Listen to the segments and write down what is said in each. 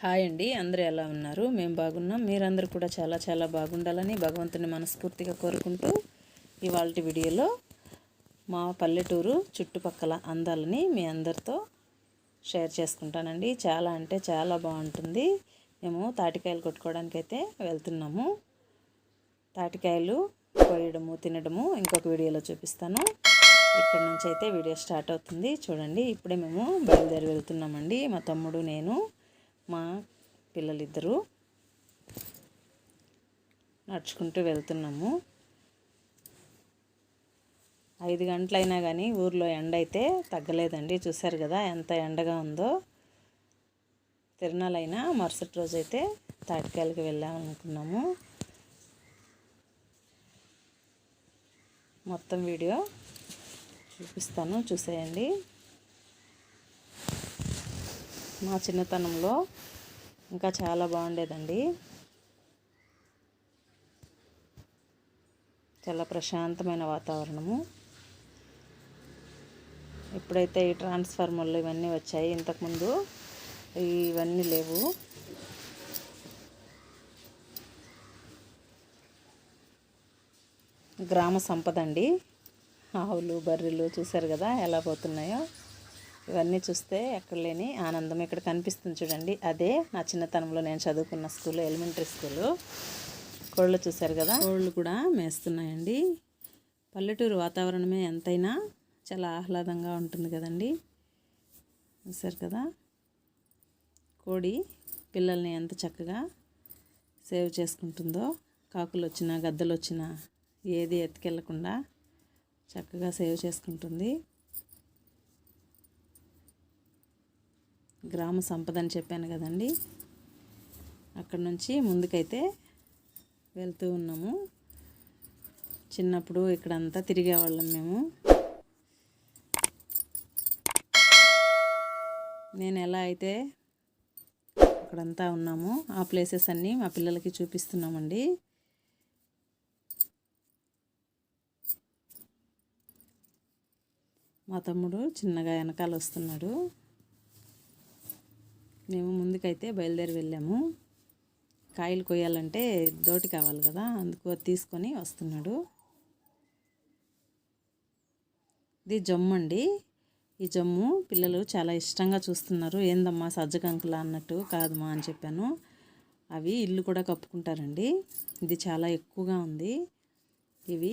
Hi అండి, అందరూ ఎలా ఉన్నారు? మేము బాగున్నాం. మీరందరూ కూడా చాలా చాలా బాగుండాలని భగవంతుని మనస్ఫూర్తిగా కోరుకుంటూ ఇవాల్టి వీడియోలో మా పల్లెటూరు చుట్టుపక్కల అందాలని మీ అందరితో షేర్ చేసుకుంటానండి. చాలా అంటే చాలా బాగుంటుంది. మేము తాటికాయలు కొట్టుకోవడానికి అయితే వెళ్తున్నాము. తాటికాయలు కోయడము తినడము ఇంకొక వీడియోలో చూపిస్తాను. ఇక్కడ నుంచి అయితే వీడియో స్టార్ట్ అవుతుంది. చూడండి, ఇప్పుడే మేము బయలుదేరి వెళ్తున్నామండి. మా తమ్ముడు, నేను, మా పిల్లలిద్దరూ నడుచుకుంటూ వెళ్తున్నాము. 5 గంటలైనా కానీ ఊర్లో ఎండ అయితే తగ్గలేదండి. చూశారు కదా ఎంత ఎండగా ఉందో. తిరునాళ్ళైనా మరుసటి రోజు అయితే తాటికాయలకి వెళ్ళామనుకున్నాము. మొత్తం వీడియో చూపిస్తాను, చూసేయండి. మా చిన్నతనంలో ఇంకా చాలా బాగుండేదండి. చాలా ప్రశాంతమైన వాతావరణము. ఇప్పుడైతే ఈ ట్రాన్స్ఫార్మర్లు ఇవన్నీ వచ్చాయి. ఇంతకుముందు ఇవన్నీ లేవు. గ్రామ సంపద అండి. ఆవులు, బర్రెలు చూశారు కదా ఎలా పోతున్నాయో. ఇవన్నీ చూస్తే ఎక్కడ లేని ఆనందం ఇక్కడ కనిపిస్తుంది చూడండి. అదే నా చిన్నతనంలో నేను చదువుకున్న స్కూలు, ఎలిమెంటరీ స్కూలు. కోళ్ళు చూశారు కదా, కోళ్ళు కూడా మేస్తున్నాయండి. పల్లెటూరు వాతావరణమే ఎంతైనా చాలా ఆహ్లాదంగా ఉంటుంది కదండి. చూశారు కదా, కోడి పిల్లల్ని ఎంత చక్కగా సేవ్ చేసుకుంటుందో. కాకులు వచ్చినా గద్దలు వచ్చినా ఏది ఎత్తుకెళ్ళకుండా చక్కగా సేవ్ చేసుకుంటుంది. గ్రామ సంపద అని చెప్పాను కదండి. అక్కడ నుంచి ముందుకైతే వెళ్తూ ఉన్నాము. చిన్నప్పుడు ఇక్కడంతా తిరిగేవాళ్ళం మేము. నేను ఎలా అయితే అక్కడంతా ఉన్నాము ఆ ప్లేసెస్ అన్నీ మా పిల్లలకి చూపిస్తున్నామండి. మా తమ్ముడు చిన్నగా వెనకాల వస్తున్నాడు. మేము ముందుకైతే బయలుదేరి వెళ్ళాము. కాయలు కొయ్యాలంటే దోటి కావాలి కదా, అందుకు తీసుకొని వస్తున్నాడు. ఇది జమ్ము అండి. ఈ జమ్ము పిల్లలు చాలా ఇష్టంగా చూస్తున్నారు. ఏందమ్మా సజ్జకంకులా అన్నట్టు. కాదుమా అని చెప్పాను. అవి ఇల్లు కూడా కప్పుకుంటారండి. ఇది చాలా ఎక్కువగా ఉంది. ఇవి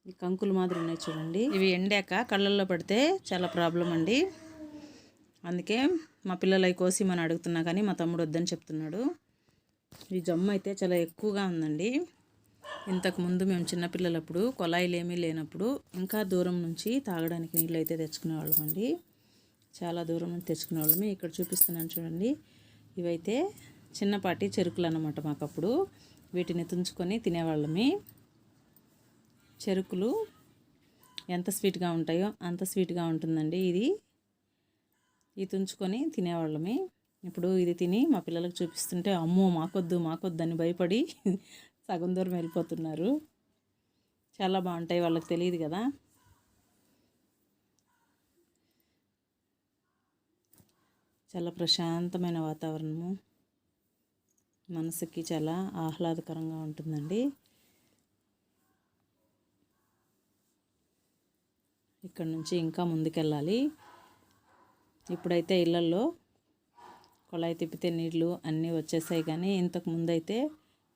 ఈ కంకులు మాదిరి ఉన్నాయి చూడండి. ఇవి ఎండాక కళ్ళల్లో పడితే చాలా ప్రాబ్లం అండి. అందుకే మా పిల్లలు అవి కోసిమని అడుగుతున్నా కానీ మా తమ్ముడు వద్దని చెప్తున్నాడు. ఈ జమ్ము అయితే చాలా ఎక్కువగా ఉందండి. ఇంతకుముందు మేము చిన్నపిల్లలప్పుడు కొలాయిలు ఏమీ లేనప్పుడు ఇంకా దూరం నుంచి తాగడానికి నీళ్ళు అయితే తెచ్చుకునేవాళ్ళం అండి. చాలా దూరం నుంచి తెచ్చుకునేవాళ్ళమే. ఇక్కడ చూపిస్తున్నాను చూడండి. ఇవైతే చిన్నపాటి చెరుకులు అన్నమాట. మాకప్పుడు వీటిని తుంచుకొని తినేవాళ్ళమి. చెరుకులు ఎంత స్వీట్గా ఉంటాయో అంత స్వీట్గా ఉంటుందండి. ఇది తుంచుకొని తినేవాళ్ళమి. ఇప్పుడు ఇది తిని మా పిల్లలకు చూపిస్తుంటే అమ్మో మాకొద్దు అని భయపడి సగం దూరం వెళ్ళిపోతున్నారు. చాలా బాగుంటాయి, వాళ్ళకి తెలియదు కదా. చాలా ప్రశాంతమైన వాతావరణము, మనసుకి చాలా ఆహ్లాదకరంగా ఉంటుందండి. ఇక్కడ నుంచి ఇంకా ముందుకెళ్ళాలి. ఇప్పుడైతే ఇళ్ళల్లో కొళాయి తిప్పితే నీళ్ళు అన్నీ వచ్చేసాయి. కానీ ఇంతకు ముందైతే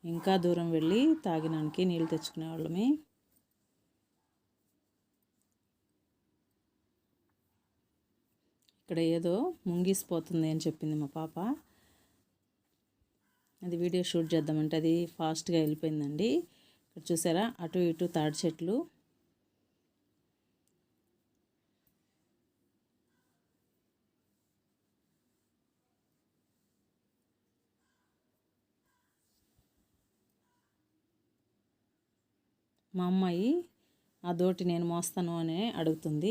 ఇంకా దూరం వెళ్ళి తాగడానికి నీళ్ళు తెచ్చుకునేవాళ్ళమే. ఇక్కడ ఏదో ముంగిసిపోతుంది అని చెప్పింది మా పాప. అది వీడియో షూట్ చేద్దామంటే అది ఫాస్ట్గా వెళ్ళిపోయిందండి. ఇక్కడ చూసారా, అటు ఇటు తాడి చెట్లు. మా అమ్మాయి ఆ దోటి నేను మోస్తాను అని అడుగుతుంది.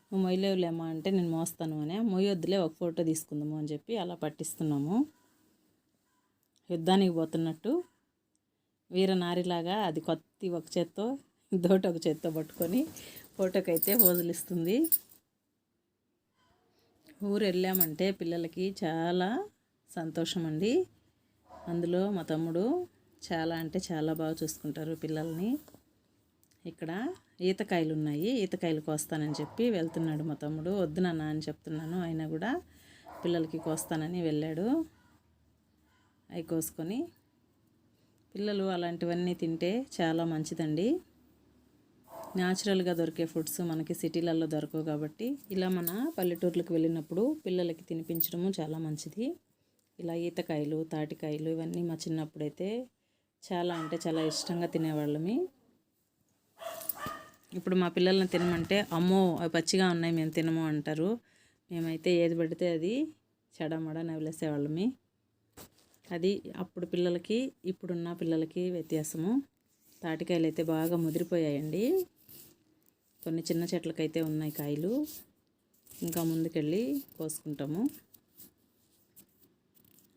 నువ్వు మొయ్యలేవులేమ్మా అంటే నేను మోస్తాను అని. మొయ్యొద్దులే, ఒక ఫోటో తీసుకుందాము అని చెప్పి అలా పట్టిస్తున్నాము. యుద్ధానికి పోతున్నట్టు వీరనారిలాగా అది కొత్త ఒక చేత్తో దోటి ఒక చేత్తో పట్టుకొని ఫోటోకైతే పోజులు ఇస్తుంది. ఊరు వెళ్ళామంటే పిల్లలకి చాలా సంతోషం అండి. అందులో మా తమ్ముడు చాలా అంటే చాలా బాగా చూసుకుంటారు పిల్లల్ని. ఇక్కడ ఈతకాయలు ఉన్నాయి, ఈతకాయలు కోస్తానని చెప్పి వెళ్తున్నాడు మా తమ్ముడు. వద్దు నాన్న అని చెప్తున్నాను, అయినా కూడా పిల్లలకి కోస్తానని వెళ్ళాడు. అవి కోసుకొని పిల్లలు అలాంటివన్నీ తింటే చాలా మంచిదండి. న్యాచురల్గా దొరికే ఫుడ్స్ మనకి సిటీలలో దొరకవు కాబట్టి ఇలా మన పల్లెటూర్లకు వెళ్ళినప్పుడు పిల్లలకి తినిపించడము చాలా మంచిది. ఇలా ఈతకాయలు, తాటికాయలు ఇవన్నీ మా చిన్నప్పుడైతే చాలా అంటే చాలా ఇష్టంగా తినేవాళ్ళమి. ఇప్పుడు మా పిల్లల్ని తినమంటే అమ్మో అవి పచ్చిగా ఉన్నాయి మేము తినము అంటారు. మేమైతే ఏది పడితే అది చెడమడ నవిలేసేవాళ్ళమి. అది అప్పుడు పిల్లలకి ఇప్పుడున్న పిల్లలకి వ్యత్యాసము. తాటికాయలు అయితే బాగా ముదిరిపోయాయండి. కొన్ని చిన్న చెట్లకైతే ఉన్నాయి కాయలు, ఇంకా ముందుకెళ్ళి కోసుకుంటాము.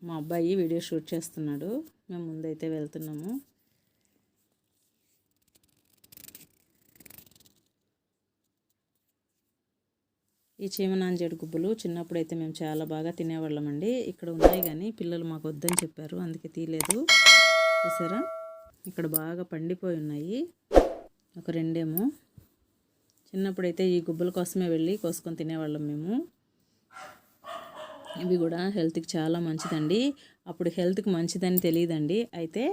మా అబ్బాయి వీడియో షూట్ చేస్తున్నాడు, మేము ముందైతే వెళ్తున్నాము. ఈ చీమనాంజేడు గుబ్బలు చిన్నప్పుడైతే మేము చాలా బాగా తినేవాళ్ళమండి. ఇక్కడ ఉన్నాయి కానీ పిల్లలు మాకు వద్దని చెప్పారు, అందుకే తీయలేదు. చూసారా ఇక్కడ బాగా పండిపోయి ఉన్నాయి, ఒక రెండేమో. చిన్నప్పుడైతే ఈ గుబ్బల కోసమే వెళ్ళి కోసుకొని తినేవాళ్ళం మేము. ఇవి కూడా హెల్త్కి చాలా మంచిదండి. అప్పుడు హెల్త్కి మంచిదని తెలియదండి, అయితే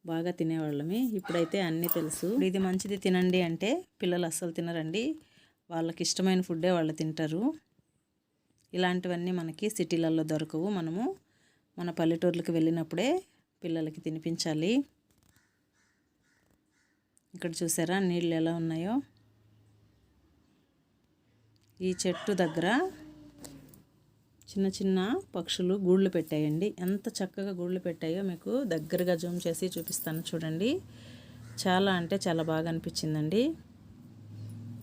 బాగా తినేవాళ్ళమే. ఇప్పుడైతే అన్నీ తెలుసు. ఇది మంచిది తినండి అంటే పిల్లలు అస్సలు తినరండి. వాళ్ళకి ఇష్టమైన ఫుడ్డే వాళ్ళు తింటారు. ఇలాంటివన్నీ మనకి సిటీలలో దొరకవు. మనము మన పల్లెటూర్లకు వెళ్ళినప్పుడే పిల్లలకి తినిపించాలి. ఇక్కడ చూసారా నీళ్ళు ఎలా ఉన్నాయో. ఈ చెట్టు దగ్గర చిన్న చిన్న పక్షులు గూళ్ళు పెట్టాయండి. ఎంత చక్కగా గూళ్ళు పెట్టాయో మీకు దగ్గరగా జూమ్ చేసి చూపిస్తాను చూడండి. చాలా అంటే చాలా బాగా అనిపించిందండి.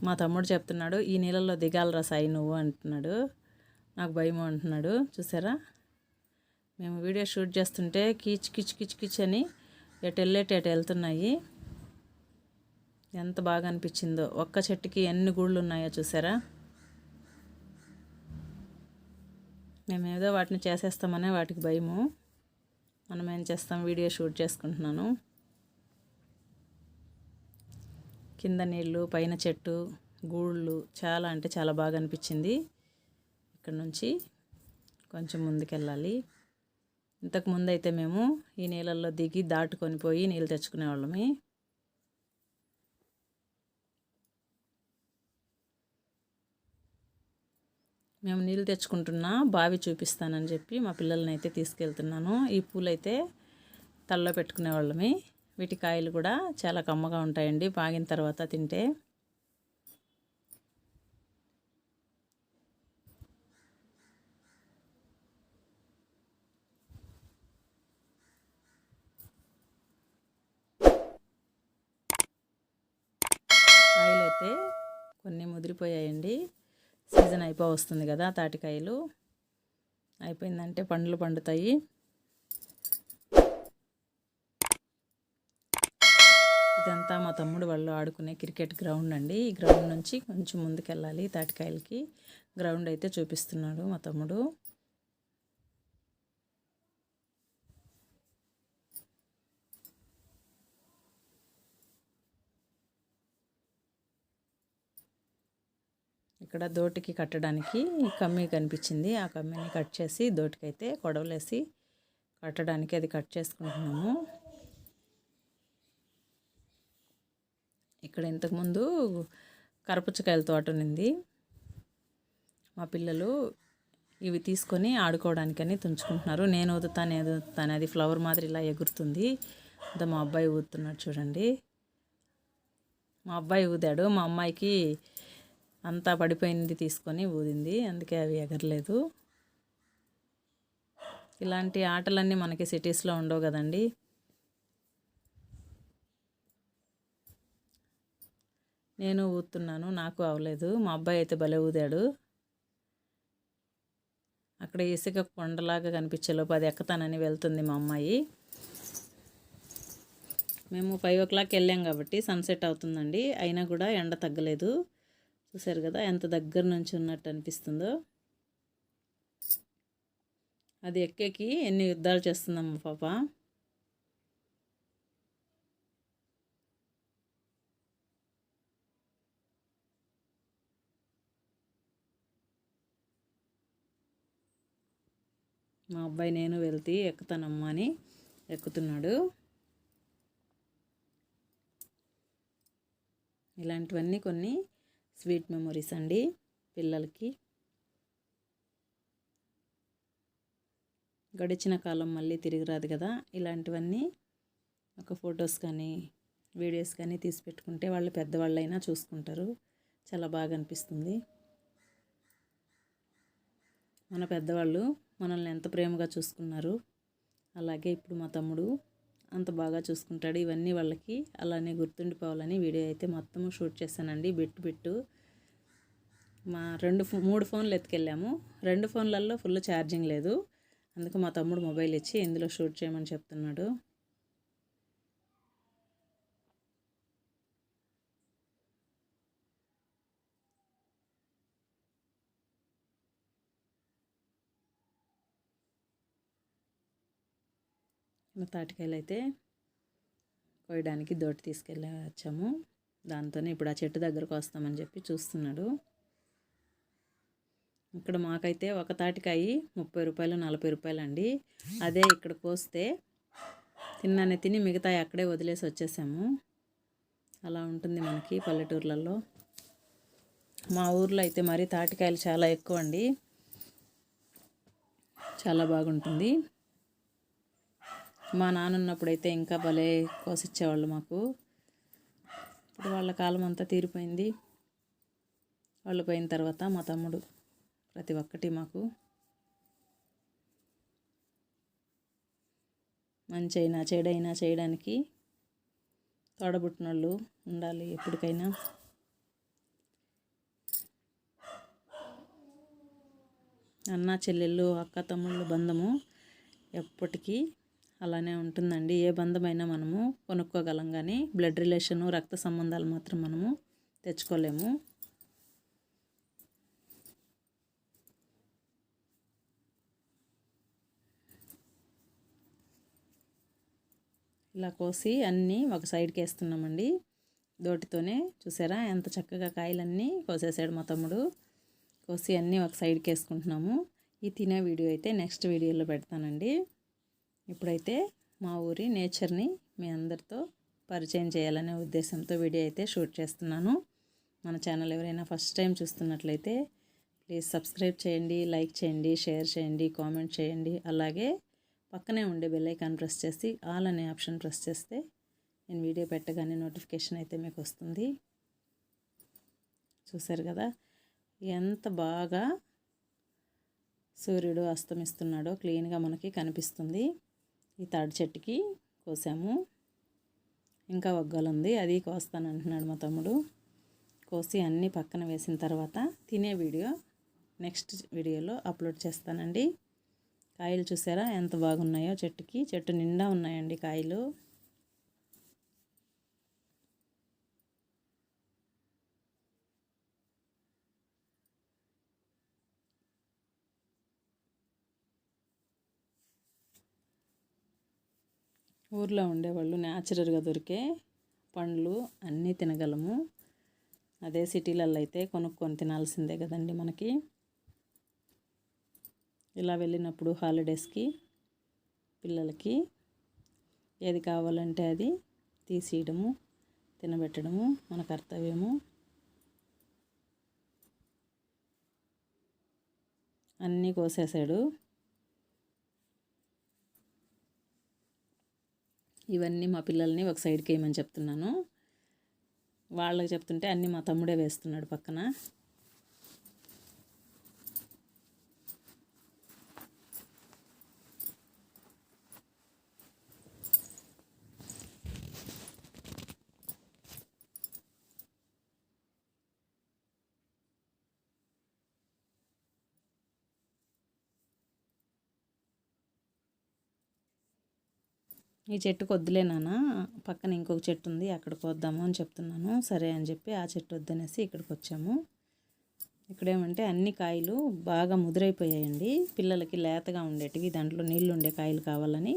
మా తమ్ముడు చెప్తున్నాడు, ఈ నీళ్ళల్లో దిగాలరా సాయి నువ్వు అంటున్నాడు. నాకు భయము అంటున్నాడు. చూసారా మేము వీడియో షూట్ చేస్తుంటే కీచ్ కిచ్ కిచ్ కిచ్ అని ఎటు వెళ్తున్నాయి. ఎంత బాగా అనిపించిందో. ఒక్క చెట్టుకి ఎన్ని గూళ్ళు ఉన్నాయో చూసారా. మేమేదో వాటిని చేసేస్తామనే వాటికి భయము. మనం ఏం చేస్తాం, వీడియో షూట్ చేసుకుంటున్నాను. కింద నీళ్ళు, పైన చెట్టు, గూళ్ళు చాలా అంటే చాలా బాగా అనిపించింది. ఇక్కడ నుంచి కొంచెం ముందుకెళ్ళాలి. ఇంతకుముందు అయితే మేము ఈ నీళ్ళల్లో దిగి దాటుకొని పోయి నీళ్ళు తెచ్చుకునేవాళ్ళమి. మేము నీళ్ళు తెచ్చుకుంటున్నా బావి చూపిస్తానని చెప్పి మా పిల్లల్ని అయితే తీసుకెళ్తున్నాను. ఈ పూలైతే తలలో పెట్టుకునేవాళ్ళమి. వీటి కాయలు కూడా చాలా కమ్మగా ఉంటాయండి పాగిన తర్వాత తింటే. కాయలు అయితే కొన్ని ముదిరిపోయాయండి. సీజన్ వస్తుంది కదా తాటికాయలు. అయిపోయిందంటే పండ్లు పండుతాయి. ఇదంతా మా తమ్ముడు వాళ్ళు ఆడుకునే క్రికెట్ గ్రౌండ్ అండి. ఈ గ్రౌండ్ నుంచి కొంచెం ముందుకెళ్ళాలి తాటికాయలకి. గ్రౌండ్ అయితే చూపిస్తున్నాడు మా తమ్ముడు. ఇక్కడ దోటికి కట్టడానికి కమ్మీ కనిపించింది. ఆ కమ్మీని కట్ చేసి దోటికైతే కొడవలేసి కట్టడానికి అది కట్ చేసుకుంటున్నాము. ఇక్కడ ఇంతకుముందు కరపుచ్చకాయల తోట ఉంది. మా పిల్లలు ఇవి తీసుకొని ఆడుకోవడానికని తుంచుకుంటున్నారు. నేను ఊదుతాను అది ఫ్లవర్ మాదిరి ఇలా ఎగురుతుంది. అంతా మా అబ్బాయి ఊదుతున్నాడు చూడండి. మా అబ్బాయి ఊదాడు, మా అమ్మాయికి అంతా పడిపోయింది తీసుకొని ఊదింది, అందుకే అవి ఎగరలేదు. ఇలాంటి ఆటలన్నీ మనకి సిటీస్లో ఉండవు కదండి. నేను ఊతున్నాను, నాకు అవ్వలేదు. మా అబ్బాయి అయితే భలే ఊదాడు. అక్కడ ఇసుక కొండలాగా కనిపించేలోపు అది ఎక్కతానని వెళ్తుంది మా అమ్మాయి. మేము 5 o'clock వెళ్ళాం కాబట్టి సన్సెట్ అవుతుందండి, అయినా కూడా ఎండ తగ్గలేదు. చూసారు కదా ఎంత దగ్గర నుంచి ఉన్నట్టు అనిపిస్తుందో. అది ఎక్కేకి ఎన్ని యుద్ధాలు చేస్తుందమ్మ పాప. మా అబ్బాయి నేను వెళ్తే ఎక్కుతానమ్మా అని ఎక్కుతున్నాడు. ఇలాంటివన్నీ కొన్ని స్వీట్ మెమొరీస్ అండి పిల్లలకి. గడిచిన కాలం మళ్ళీ తిరిగి రాదు కదా. ఇలాంటివన్నీ ఒక ఫొటోస్ కానీ వీడియోస్ కానీ తీసి పెట్టుకుంటే వాళ్ళు పెద్దవాళ్ళైనా చూసుకుంటారు. చాలా బాగా అనిపిస్తుంది. మన పెద్దవాళ్ళు మనల్ని ఎంత ప్రేమగా చూసుకున్నారు, అలాగే ఇప్పుడు మా తమ్ముడు అంత బాగా చూసుకుంటాడు. ఇవన్నీ వాళ్ళకి అలానే గుర్తుండిపోవాలని వీడియో అయితే మొత్తము షూట్ చేశానండి. బిట్టు మా 3 ఫోన్లు ఎత్తుకెళ్ళాము. 2 ఫోన్లలో ఫుల్ ఛార్జింగ్ లేదు. అందుకు మా తమ్ముడు మొబైల్ ఇచ్చి ఇందులో షూట్ చేయమని చెప్తున్నాడు. తాటికాయలు అయితే కోయడానికి దోటి తీసుకెళ్ళి వచ్చాము. దాంతోనే ఇప్పుడు ఆ చెట్టు దగ్గరకు వస్తామని చెప్పి చూస్తున్నాడు. ఇక్కడ మాకైతే ఒక తాటికాయ 30 రూపాయలు 40 రూపాయలు అండి. అదే ఇక్కడ కోస్తే తిని మిగతాయి అక్కడే వదిలేసి వచ్చేసాము. అలా ఉంటుంది మనకి పల్లెటూర్లలో. మా ఊర్లో అయితే మరి తాటికాయలు చాలా ఎక్కువ అండి. చాలా బాగుంటుంది. మా నాన్న ఉన్నప్పుడైతే ఇంకా భలే కోసిచ్చేవాళ్ళు మాకు. ఇప్పుడు వాళ్ళ కాలం అంతా తీరిపోయింది. వాళ్ళు పోయిన తర్వాత మా తమ్ముడు ప్రతి ఒక్కటి మాకు మంచి అయినా చెడైనా చేయడానికి తోడబుట్టినోళ్ళు ఉండాలి ఎప్పటికైనా. అన్న చెల్లెళ్ళు అక్క తమ్ముళ్ళు బంధము ఎప్పటికీ అలానే ఉంటుందండి. ఏ బంధమైనా మనము కొనుక్కోగలం కానీ బ్లడ్ రిలేషను రక్త సంబంధాలు మాత్రం మనము తెచ్చుకోలేము. ఇలా కోసి అన్నీ ఒక సైడ్కి వేస్తున్నామండి దోటితోనే. చూసారా ఎంత చక్కగా కాయలన్నీ కోసేసాడు మా తమ్ముడు. కోసి అన్నీ ఒక సైడ్కి వేసుకుంటున్నాము. ఈ తినే వీడియో అయితే నెక్స్ట్ వీడియోలో పెడతానండి. ఇప్పుడైతే మా ఊరి నేచర్ని మీ అందరితో పరిచయం చేయాలనే ఉద్దేశంతో వీడియో అయితే షూట్ చేస్తున్నాను. మన ఛానల్ ఎవరైనా ఫస్ట్ టైం చూస్తున్నట్లయితే ప్లీజ్ సబ్స్క్రైబ్ చేయండి, లైక్ చేయండి, షేర్ చేయండి, కామెంట్ చేయండి. అలాగే పక్కనే ఉండే బెల్ ఐకాన్ ప్రెస్ చేసి ఆల్ అనే ఆప్షన్ ప్రెస్ చేస్తే నేను వీడియో పెట్టగానే నోటిఫికేషన్ అయితే మీకు వస్తుంది. చూసారు కదా ఎంత బాగా సూర్యుడు అస్తమిస్తున్నాడో క్లీన్గా మనకి కనిపిస్తుంది. ఈ తాడి చెట్టుకి కోసాము. ఇంకా ఒగ్గలుంది, అది కోస్తాను అంటున్నాడు మా తమ్ముడు. కోసి అన్నీ పక్కన వేసిన తర్వాత తినే వీడియో నెక్స్ట్ వీడియోలో అప్లోడ్ చేస్తానండి. కాయలు చూసారా ఎంత బాగున్నాయో. చెట్టు నిండా ఉన్నాయండి కాయలు. ఊర్లో ఉండేవాళ్ళు న్యాచురల్గా దొరికే పండ్లు అన్నీ తినగలము. అదే సిటీలలో అయితే కొనుక్కొని తినాల్సిందే కదండి మనకి. ఇలా వెళ్ళినప్పుడు హాలిడేస్కి పిల్లలకి ఏది కావాలంటే అది తీసియడము, తినబెట్టడము మన కర్తవ్యము. అన్నీ కోసేసాడు. ఇవన్నీ మా పిల్లల్ని ఒక సైడ్కి వేయమని చెప్తున్నాను. వాళ్ళకి చెప్తుంటే అన్నీ మా తమ్ముడే వేస్తున్నాడు పక్కన. ఈ చెట్టుకు వద్దులే నాన్న, పక్కన ఇంకొక చెట్టు ఉంది అక్కడికి వద్దాము అని చెప్తున్నాను. సరే అని చెప్పి ఆ చెట్టు వద్దనేసి ఇక్కడికి వచ్చాము. ఇక్కడేమంటే అన్ని కాయలు బాగా ముదిరైపోయాయండి. పిల్లలకి లేతగా ఉండేటివి, దాంట్లో నీళ్ళు ఉండే కాయలు కావాలని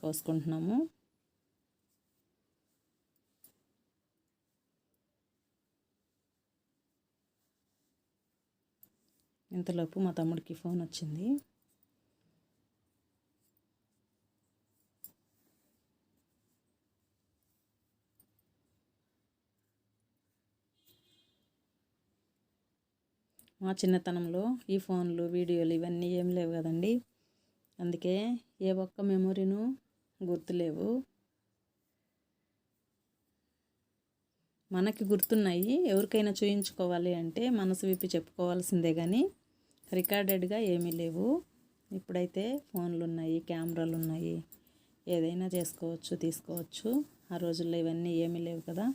కోసుకుంటున్నాము. ఇంతలోపు మా తమ్ముడికి ఫోన్ వచ్చింది. మా చిన్నతనంలో ఈ ఫోన్లు, వీడియోలు ఇవన్నీ ఏం లేవు కదండి. అందుకే ఏ ఒక్క మెమొరీను గుర్తులేవు. మనకి గుర్తున్నాయి. ఎవరికైనా చూయించుకోవాలి అంటే మనసు విప్పి చెప్పుకోవాల్సిందే కానీ రికార్డెడ్గా ఏమీ లేవు. ఇప్పుడైతే ఫోన్లు ఉన్నాయి, కెమెరాలు ఉన్నాయి, ఏదైనా చేసుకోవచ్చు, తీసుకోవచ్చు. ఆ రోజుల్లో ఇవన్నీ ఏమీ లేవు కదా.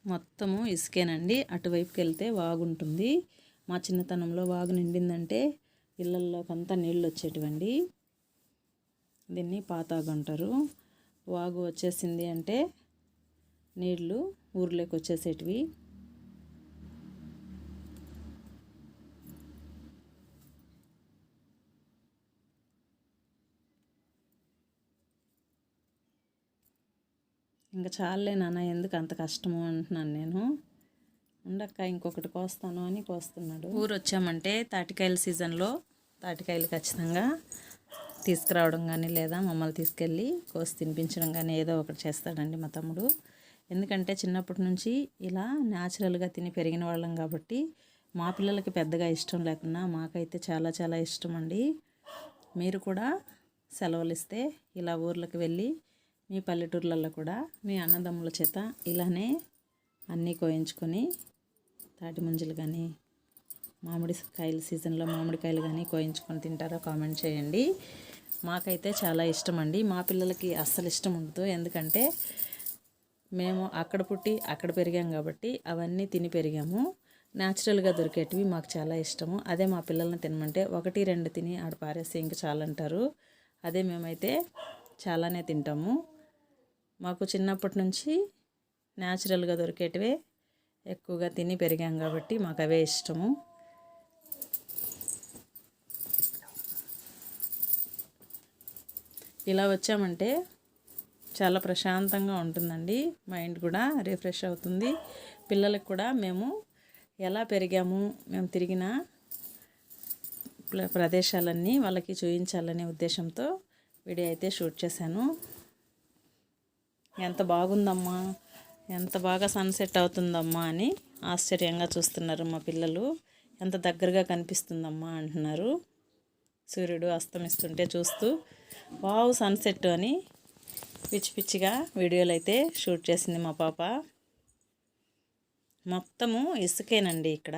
మొత్తము ఇసుకేనండి. అటువైపుకి వెళ్తే వాగు ఉంటుంది. మా చిన్నతనంలో వాగు నిండిందంటే ఇళ్ళల్లోకంతా నీళ్ళు వచ్చేటివండి. దీన్ని పాతాగు అంటారు. వాగు వచ్చేసింది అంటే నీళ్ళు ఊర్లోకి వచ్చేసేటివి. ఇంకా చాలే నాన్న, ఎందుకు అంత కష్టము అంటున్నాను నేను. ఉండక్క, ఇంకొకటి కోస్తాను అని కోస్తున్నాడు. ఊరు వచ్చామంటే తాటికాయల సీజన్లో తాటికాయలు ఖచ్చితంగా తీసుకురావడం కానీ లేదా మమ్మల్ని తీసుకెళ్ళి కోసి తినిపించడం కానీ ఏదో ఒకటి చేస్తాడండి మా తమ్ముడు. ఎందుకంటే చిన్నప్పటి నుంచి ఇలా న్యాచురల్గా తిని పెరిగిన వాళ్ళం కాబట్టి మా పిల్లలకి పెద్దగా ఇష్టం లేకున్నా మాకైతే చాలా చాలా ఇష్టం అండి. మీరు కూడా సెలవులు ఇస్తే ఇలా ఊర్లకు వెళ్ళి మీ పల్లెటూర్లలో కూడా మీ అన్నదమ్ముల చేత ఇలానే అన్నీ కోయించుకొని తాటి ముంజలు కానీ మామిడికాయల సీజన్లో మామిడికాయలు కానీ కోయించుకొని తింటారో కామెంట్ చేయండి. మాకైతే చాలా ఇష్టం అండి. మా పిల్లలకి అస్సలు ఇష్టం ఉండదు. ఎందుకంటే మేము అక్కడ పుట్టి అక్కడ పెరిగాం కాబట్టి అవన్నీ తిని పెరిగాము. న్యాచురల్గా దొరికేటివి మాకు చాలా ఇష్టము. అదే మా పిల్లల్ని తినమంటే 1-2 తిని ఆడ పారేసి ఇంక చాలంటారు. అదే మేమైతే చాలానే తింటాము. మాకు చిన్నప్పటి నుంచి న్యాచురల్గా దొరికేటివే ఎక్కువగా తిని పెరిగాం కాబట్టి మాకు అవే ఇష్టము. ఇలా వచ్చామంటే చాలా ప్రశాంతంగా ఉంటుందండి. మైండ్ కూడా రిఫ్రెష్ అవుతుంది. పిల్లలకు కూడా మేము ఎలా పెరిగాము, మేము తిరిగిన ప్రదేశాలన్నీ వాళ్ళకి చూపించాలనే ఉద్దేశంతో వీడియో అయితే షూట్ చేశాను. ఎంత బాగుందమ్మా, ఎంత బాగా సన్సెట్ అవుతుందమ్మా అని ఆశ్చర్యంగా చూస్తున్నారు మా పిల్లలు. ఎంత దగ్గరగా కనిపిస్తుందమ్మా అంటున్నారు. సూర్యుడు అస్తమిస్తుంటే చూస్తూ వావ్ సన్సెట్ అని పిచ్చి పిచ్చిగా వీడియోలు అయితే షూట్ చేసింది మా పాప. మొత్తము ఇసుకేనండి ఇక్కడ.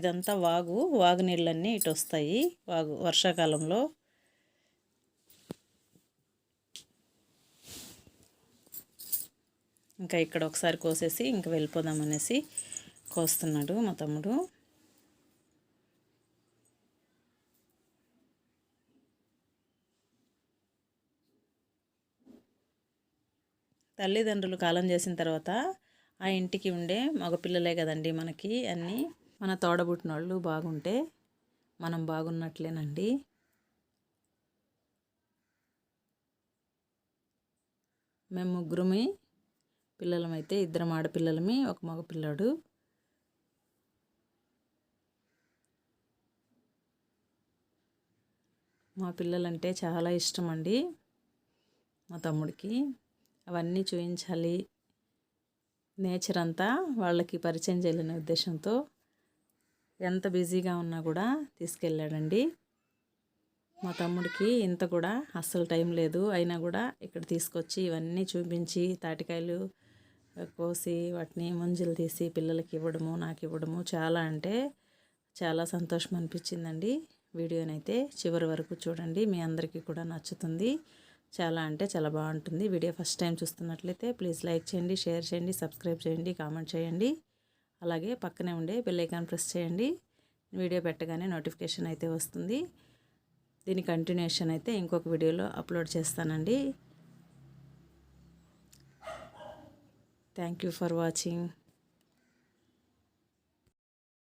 ఇదంతా వాగు నీళ్ళన్నీ ఇటు వస్తాయి వర్షాకాలంలో. ఇంకా ఇక్కడ ఒకసారి కోసేసి ఇంక వెళ్ళిపోదామనేసి కోస్తున్నాడు మా తమ్ముడు. తల్లిదండ్రులు కాలం చేసిన తర్వాత ఆ ఇంటికి ఉండే మగపిల్లలే కదండి మనకి అన్నీ. మన తోడబుట్టిన వాళ్ళు బాగుంటే మనం బాగున్నట్లేనండి. మేము ముగ్గురమి పిల్లలమైతే 2 ఆడపిల్లలమి, 1 మగపిల్లాడు. మా పిల్లలంటే చాలా ఇష్టం అండి మా తమ్ముడికి. అవన్నీ చూపించాలి, నేచర్ అంతా వాళ్ళకి పరిచయం చేయాలనే ఉద్దేశంతో ఎంత బిజీగా ఉన్నా కూడా తీసుకెళ్ళాడండి. మా తమ్ముడికి ఇంత కూడా అస్సలు టైం లేదు. అయినా కూడా ఇక్కడ తీసుకొచ్చి ఇవన్నీ చూపించి తాటికాయలు కోసి వాటిని ముంజలు తీసి పిల్లలకి ఇవ్వడము, నాకు ఇవ్వడము చాలా అంటే చాలా సంతోషం అనిపించిందండి. వీడియోనైతే చివరి వరకు చూడండి, మీ అందరికీ కూడా నచ్చుతుంది. చాలా అంటే చాలా బాగుంటుంది. వీడియో ఫస్ట్ టైం చూస్తున్నట్లయితే ప్లీజ్ లైక్ చేయండి, షేర్ చేయండి, సబ్స్క్రైబ్ చేయండి, కామెంట్ చేయండి. అలాగే పక్కనే ఉండే బెల్ ఐకాన్ ప్రెస్ చేయండి. వీడియో పెట్టగానే నోటిఫికేషన్ అయితే వస్తుంది. దీని కంటిన్యూషన్ అయితే ఇంకొక వీడియోలో అప్లోడ్ చేస్తానండి. Thank you for watching.